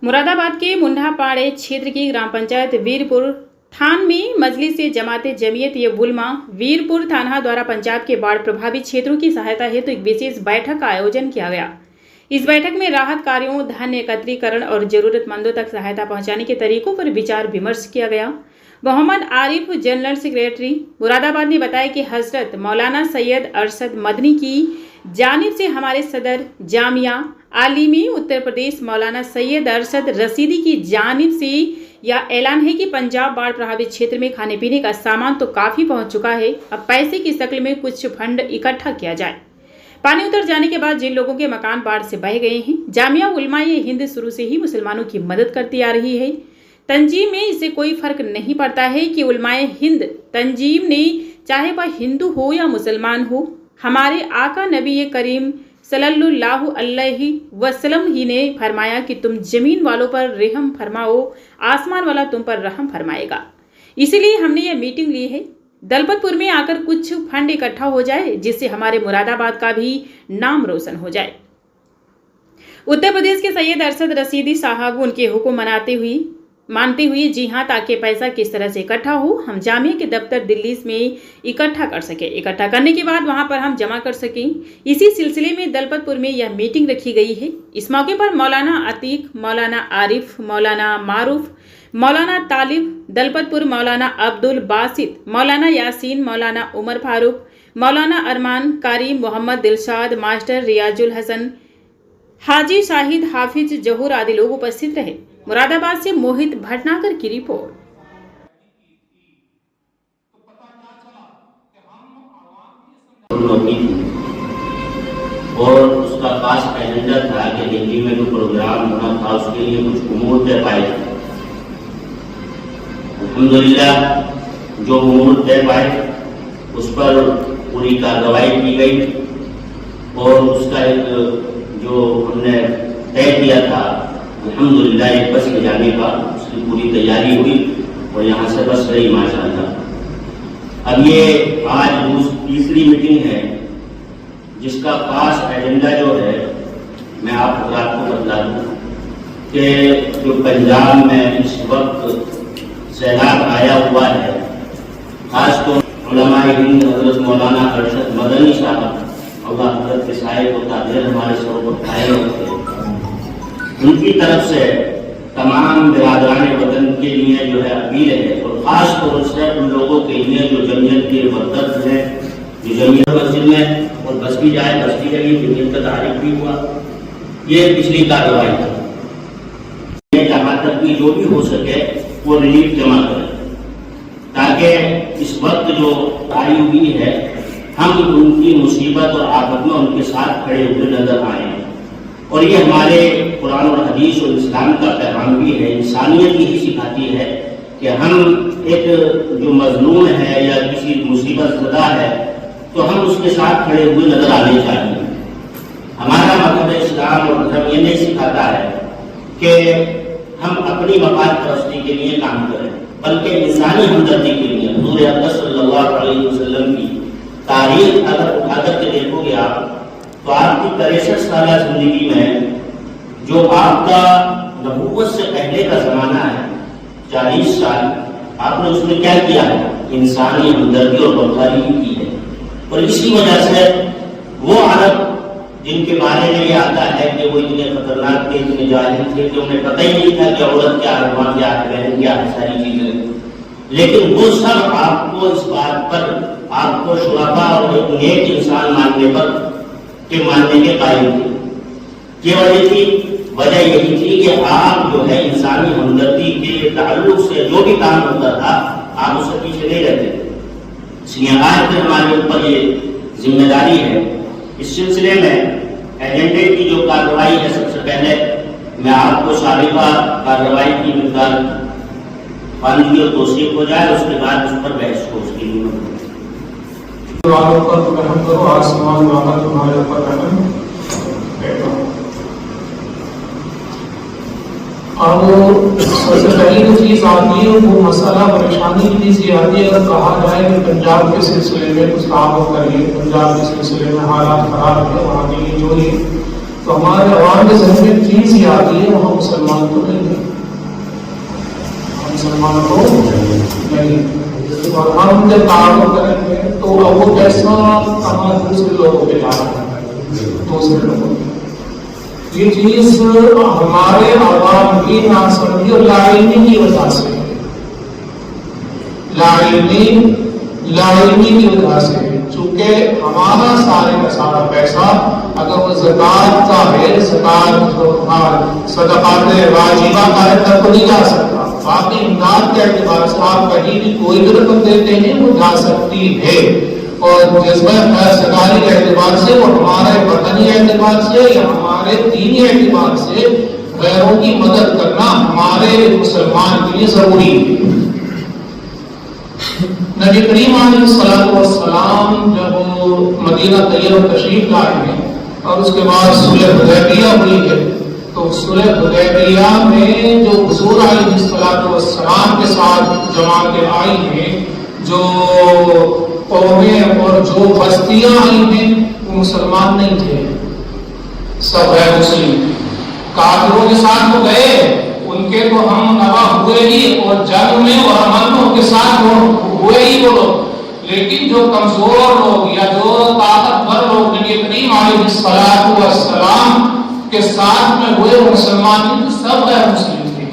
मुरादाबाद के मुंडापाड़े क्षेत्र की ग्राम पंचायत वीरपुर थान में मजलिस जमाते जमीयत उलमा वीरपुर थाना द्वारा पंजाब के बाढ़ प्रभावित क्षेत्रों की सहायता हेतु एक विशेष बैठक का आयोजन किया गया। इस बैठक में राहत कार्यों, धन एकत्रीकरण और जरूरतमंदों तक सहायता पहुंचाने के तरीकों पर विचार विमर्श किया गया। मोहम्मद आरिफ, जनरल सेक्रेटरी मुरादाबाद ने बताया कि हजरत मौलाना सैयद अरशद मदनी की जानिब से हमारे सदर जामिया आलिमी उत्तर प्रदेश मौलाना सैयद अरशद रसीदी की जानिब से यह ऐलान है कि पंजाब बाढ़ प्रभावित क्षेत्र में खाने पीने का सामान तो काफ़ी पहुंच चुका है, अब पैसे की शक्ल में कुछ फंड इकट्ठा किया जाए। पानी उतर जाने के बाद जिन लोगों के मकान बाढ़ से बह गए हैं, जामिया उलमाए हिंद शुरू से ही मुसलमानों की मदद करती आ रही है। तंजीम में इससे कोई फर्क नहीं पड़ता है कि उलमाए हिंद तंजीम ने, चाहे वह हिंदू हो या मुसलमान हो, हमारे आका नबी करीम सल्लल्लाहु अलैहि वसल्लम ही ने फरमाया कि तुम जमीन वालों पर रहम फरमाओ, आसमान वाला तुम पर रहम फरमाएगा। इसीलिए हमने यह मीटिंग ली है। दलपतपुर में आकर कुछ फंड इकट्ठा हो जाए, जिससे हमारे मुरादाबाद का भी नाम रोशन हो जाए। उत्तर प्रदेश के सैयद अरशद रसीदी साहब उनके हुक्म मानते हुए जी हाँ, ताकि पैसा किस तरह से इकट्ठा हो, हम जामिया के दफ्तर दिल्ली में इकट्ठा कर सके। इकट्ठा करने के बाद वहां पर हम जमा कर सकें। इसी सिलसिले में दलपतपुर में यह मीटिंग रखी गई है। इस मौके पर मौलाना अतीक, मौलाना आरिफ, मौलाना मारूफ, मौलाना तालिब दलपतपुर, मौलाना अब्दुल बासित, मौलाना यासीन, मौलाना उमर फारूक, मौलाना अरमान कारी, मोहम्मद दिलशाद, मास्टर रियाजुल हसन, हाजी शाहिद, हाफिज जहूर आदि लोग उपस्थित रहे। मुरादाबाद से मोहित भटनागर की रिपोर्ट। और उसका खास एजेंडा था कि दिल्ली में जो प्रोग्राम होना था उसके लिए कुछ उमूर तय पाए। अल्हम्दुलिल्लाह जो उमूर तय पाए उस पर पूरी कार्रवाई की गई और उसका जो हमने तय किया था अल्हम्दुलिल्लाह एक बस ले जाने का उसकी पूरी तैयारी हुई और यहाँ से बस रही माशाअल्लाह। अब ये आज तीसरी मीटिंग है जिसका खास एजेंडा जो है मैं आप हज़रात को बता दूं कि जो पंजाब में इस वक्त सैलाब आया हुआ है, खास तो उलमाए हिंद हजरत मौलाना अरशद मदनी साहब अल्लाह हजरत के साहिब को ताज़ीर हमारे सरों पर खाए होते, उनकी तरफ से तमाम बिरादरान वतन के लिए जो है अपील है और खास तौर से उन लोगों के लिए जो जमीयत के वर्कर्स हैं, जो जमीयत मस्जिद में और बस भी जाए, बस भी लगी, जमीयत का तारीफ भी हुआ, ये पिछली कार्रवाई है। जहाँ तक भी जो भी हो सके वो रिलीफ जमा करें ताकि इस वक्त जो आई हुई है हम उनकी मुसीबत और आफत में उनके साथ खड़े हुए नजर आए। और ये हमारे कुरान और हदीस और इस्लाम का पैगाम भी है, इंसानियत यही सिखाती है कि हम एक जो मजलूम है या किसी मुसीबत ज़दा है तो हम उसके साथ खड़े हुए नजर आने चाहिए। हमारा मज़हब इस्लाम और मज़हब ये नहीं सिखाता है कि हम अपनी मकान परस्ती के लिए काम करें, बल्कि इंसानी हमदर्दी के लिए। हुज़ूर अक़दस सल्लल्लाहु अलैहि वसल्लम की तारीख अगर उठाकर के देखोगे आप तो आपकी 63 साल जिंदगी में जो आपका नबूवत से पहले का जमाना है 40 साल, आपने उसमें क्या किया है? इंसानी हमदर्दी और बर्दारी की है। और इसी वजह से वो अरब जिनके बारे में ये आता है कि वो इतने खतरनाक थे, इतने जाहिल थे कि उन्हें पता ही नहीं था कि औरत क्या है, मां क्या है, बहन क्या है, सारी चीजें। लेकिन वो सब आपको इस बात पर, आपको शुराफा और एक नेक इंसान मानने पर के मानने के कायल थे। ये वजह यही थी कि आप जो है इंसानी हमदर्दी के ताल्लुक से जो भी काम होता था आप उससे पीछे नहीं रहते थे। इसलिए आज फिर हमारे ऊपर ये जिम्मेदारी है। इस सिलसिले में एजेंडे की जो कार्रवाई है, सबसे पहले मैं आपको साबिका कार्रवाई की मिकदार पानी और तौसीफ हो जाए, उसके बाद उस पर बहस हो, उसकी वालों पर रहम करो, आसमान वाला तुम्हारे ऊपर रहम बैठो। अब सबसे पहली जो चीज आती है वो मसला परेशानी की सी आती है। अगर कहा जाए कि पंजाब के सिलसिले में कुछ काम करिए, पंजाब के सिलसिले में हालात खराब है, वहाँ की जो ही, तो हमारे आवाम के जहन में चीज ही आती है, वहाँ मुसलमान तो नहीं है, हम मुसलमान तो नहीं, और हम जब तारुफ करेंगे तो वो कैसा कहाँ दूसरे लोगों पे जा रहा है, दूसरे लोगों पे। ये चीज हमारे आवाम की नासमझी और लाइल्मी की वजह से, लाइल्मी की वजह से, चूंकि हमारा सारे का सारा पैसा अगर वो ज़कात का है, ज़कात सदक़ात वाजिबा का है, तब तो नहीं जा सकता। बाकी इमदाद के एतबार से आप कहीं भी कोई भी रकम देते हैं वो जा सकती है, और जज्बा सरकारी के एतबार से, वो हमारे वतनी एतबार से या हमारे दीनी एतबार से गैरों की मदद करना हमारे मुसलमान के लिए जरूरी है। नबी करीम अलैहिस्सलाम जब मदीना तैयबा तशरीफ लाए हैं और उसके बाद सुलह हुदैबिया हुई है, तो सुलह हुदैबिया में जो हुजूर अलैहिस्सलाम के साथ जमातें आई हैं, जो कौमें और जो बस्तियां आई हैं, वो मुसलमान नहीं थे, सब है मुस्लिम। काफिरों के साथ तो गए, उनके तो हम नवा हुए ही, और जंग में और अमनों के साथ हुए ही वो लोग, लेकिन जो कमजोर लोग या जो ताकतवर लोग नबी करीम अलैहिस्सलाम के साथ में हुए वो मुसलमान नहीं, सब गैर मुस्लिम थे।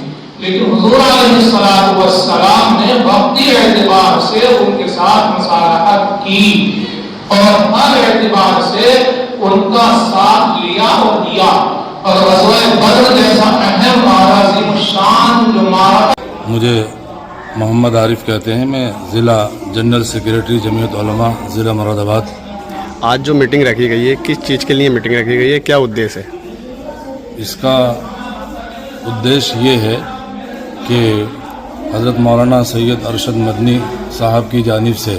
लेकिन हुजूर अलैहिस्सलाम ने वक्ती एतबार से उनके साथ मुसालहत की और हर एतबार से उनका साथ लिया और दिया, और ग़ज़वा बद्र जैसा अहम और अज़ीम शान जो मारा। मुझे मोहम्मद आरिफ कहते हैं, मैं ज़िला जनरल सेक्रेटरी जमीयत उलमा ज़िला मुरादाबाद। आज जो मीटिंग रखी गई है, किस चीज़ के लिए मीटिंग रखी गई है, क्या उद्देश्य है? इसका उद्देश्य ये है कि हज़रत मौलाना सैयद अरशद मदनी साहब की जानिब से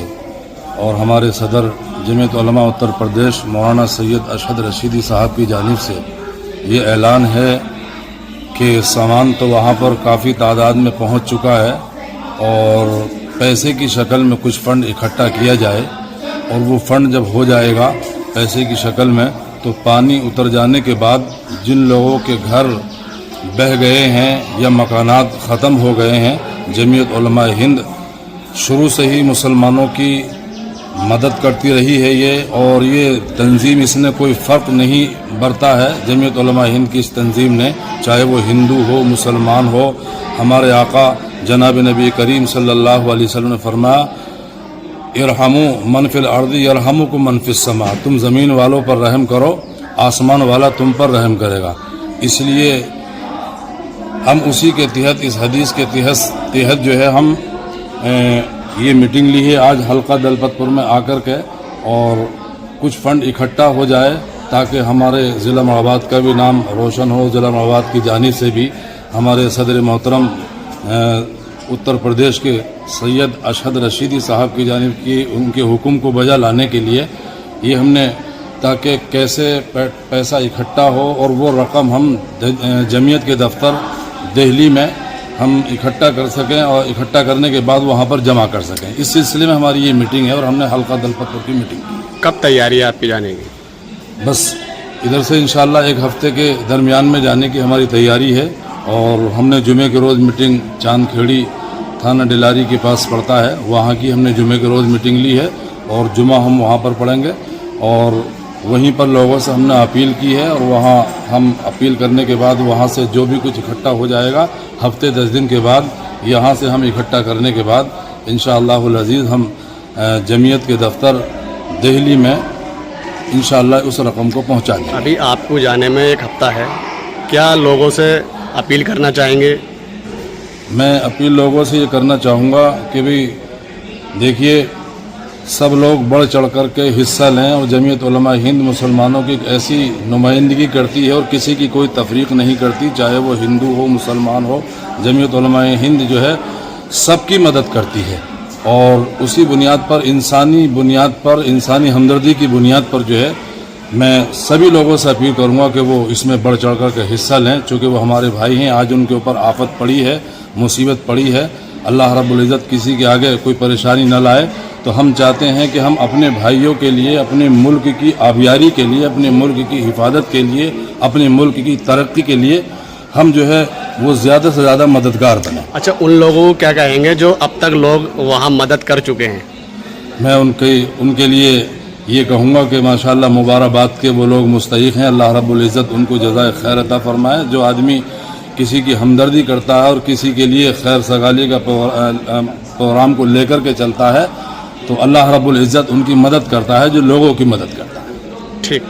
और हमारे सदर जमीयत उलमा उत्तर प्रदेश मौलाना सैयद अरशद रशीदी साहब की जानिब से ये ऐलान है कि सामान तो वहाँ पर काफ़ी तादाद में पहुँच चुका है, और पैसे की शक्ल में कुछ फ़ंड इकट्ठा किया जाए, और वो फ़ंड जब हो जाएगा पैसे की शक्ल में, तो पानी उतर जाने के बाद जिन लोगों के घर बह गए हैं या मकानात ख़त्म हो गए हैं, जमीयत उलमा हिंद शुरू से ही मुसलमानों की मदद करती रही है ये, और ये तंजीम इसने कोई फ़र्क नहीं बरता है। जमीयत उलमा हिंद की इस तंजीम ने, चाहे वो हिंदू हो मुसलमान हो, हमारे आका जनाब नबी करीम सल्लल्लाहु अलैहि वसल्लम ने फरमाया, इरहमू मन फिल अर्दी यरहमुकुम मन फिस समा, तुम ज़मीन वालों पर रहम करो, आसमान वाला तुम पर रहम करेगा। इसलिए हम उसी के तहत, इस हदीस के तहत जो है हम ये मीटिंग ली है आज हल्का दलपतपुर में आकर के, और कुछ फ़ंड इकट्ठा हो जाए ताकि हमारे ज़िला मुरादाबाद का भी नाम रोशन हो। ज़िला मुरादाबाद की जानिब से भी हमारे सदर मोहतरम उत्तर प्रदेश के सैयद अरशद रशीदी साहब की जानिब की उनके हुक्म को बजा लाने के लिए ये हमने, ताकि कैसे पैसा इकट्ठा हो और वो रकम हम जमीयत के दफ्तर दिल्ली में हम इकट्ठा कर सकें, और इकट्ठा करने के बाद वहाँ पर जमा कर सकें। इस सिलसिले में हमारी ये मीटिंग है, और हमने हल्का दलपतपुर की मीटिंग की। कब तैयारी है आपकी जाने की? बस इधर से इंशाल्लाह एक हफ्ते के दरमियान में जाने की हमारी तैयारी है, और हमने जुमे के रोज़ मीटिंग चांदखेड़ी थाना डिलारी के पास पड़ता है, वहाँ की हमने जुमे के रोज़ मीटिंग ली है, और जुमा हम वहाँ पर पढ़ेंगे, और वहीं पर लोगों से हमने अपील की है, और वहाँ हम अपील करने के बाद वहाँ से जो भी कुछ इकट्ठा हो जाएगा हफ्ते 10 दिन के बाद, यहाँ से हम इकट्ठा करने के बाद इंशाअल्लाहुल अज़ीज़ हम जमीयत के दफ्तर दिल्ली में इंशाअल्लाह उस रकम को पहुँचा देंगे। अभी आपको जाने में एक हफ्ता है, क्या लोगों से अपील करना चाहेंगे? मैं अपील लोगों से ये करना चाहूँगा कि भाई देखिए, सब लोग बढ़ चढ़ कर के हिस्सा लें, और जमीयत उलमा हिंद मुसलमानों की ऐसी नुमाइंदगी करती है और किसी की कोई तफरीक नहीं करती, चाहे वो हिंदू हो मुसलमान हो। जमीयत उलमा हिंद जो है सबकी मदद करती है, और उसी बुनियाद पर, इंसानी हमदर्दी की बुनियाद पर जो है मैं सभी लोगों से अपील करूंगा कि वो इसमें बढ़ चढ़ कर के हिस्सा लें, चूँकि वो हमारे भाई हैं। आज उनके ऊपर आफत पड़ी है, मुसीबत पड़ी है, अल्लाह रब्बुल इज़्ज़त किसी के आगे कोई परेशानी न लाए। तो हम चाहते हैं कि हम अपने भाइयों के लिए, अपने मुल्क की आबियारी के लिए, अपने मुल्क की हिफाजत के लिए, अपने मुल्क की तरक्की के लिए ہم جو ہے وہ زیادہ سے زیادہ مددگار بنیں. اچھا، ان لوگوں کو کیا کہیں گے جو اب تک لوگ وہاں مدد کر چکے ہیں؟ میں ان کے لیے یہ کہوں گا کہ ماشاءاللہ مبارکباد کے وہ لوگ مستحق ہیں. اللہ رب العزت ان کو جزائے خیر عطا فرمائے. جو آدمی کسی کی ہمدردی کرتا ہے اور کسی کے لیے خیر سگالی کا پروگرام کو لے کر کے چلتا ہے تو اللہ رب العزت ان کی مدد کرتا ہے جو لوگوں کی مدد کرتا ہے. ٹھیک.